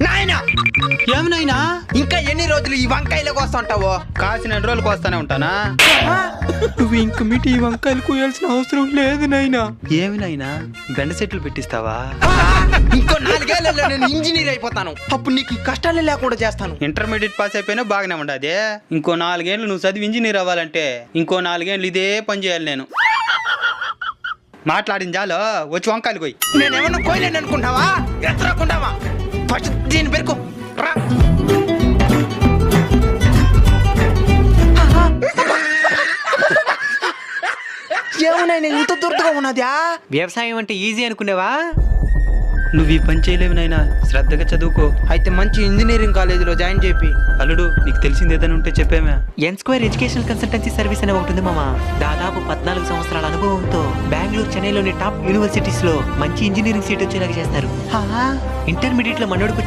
నాయనా ఏమి నాయనా? ఇంకా ఎన్ని రోజులు ఈ వంకాయలకు వస్తుంటావు? కాసిన రోజులకు వస్తానే ఉంటానా? నువ్వు ఇంక మీటి ఈ వంకాయలు కోయాల్సిన అవసరం లేదు నాయనా. ఏమి నాయనా బెండ చెట్లు పెట్టిస్తావా? ఇంకో 4 ఏళ్లలో నేను ఇంజనీర్ అయిపోతాను. అప్పుడు నీకు ఈ కష్టాలే లేకుండా చేస్తాను. ఇంటర్మీడియట్ పాస్ అయిపోయినా బాగానే ఉండదు. ఇంకో 4 ఏళ్ళు నువ్వు చదివి ఇంజనీర్ అవ్వాలంటే ఇంకో 4 ఏళ్ళు ఇదే పని చేయాలి నేను. మాట్లాడింది చాలు, వచ్చి వంకాయలు కోయి. నేనేమన్నా కోయలేను అనుకుంటావా? ఎత్తరాకుంటావా? ఫస్ట్ దీని పెరుకు రా. ఏమన్నా ఇంత దుర్దుగా ఉన్నదా? వ్యవసాయం అంటే ఈజీ అనుకునేవా? నువ్వు ఈ పని చేయలేవు నాయనా, శ్రద్ధగా చదువుకో. అయితే మంచి ఇంజనీరింగ్ కాలేజీలో జాయిన్ చేపి. అల్లుడు, నీకు తెలిసింది ఏదైనా ఉంటే చెప్పేమే. ఎన్ స్క్వేర్ ఎడ్యుకేషనల్ కన్సల్టెన్సీ సర్వీస్ అనే ఒకటి ఉంది మామ. దాదాపు 14 సంవత్సరాల అనుభవంతో బెంగళూరు, చెన్నైలోని టాప్ యూనివర్సిటీస్ లో మంచి ఇంజనీరింగ్ సీట్ వచ్చేలాగా చేస్తారు. ఇంటర్మీడియట్ లో మనోడికి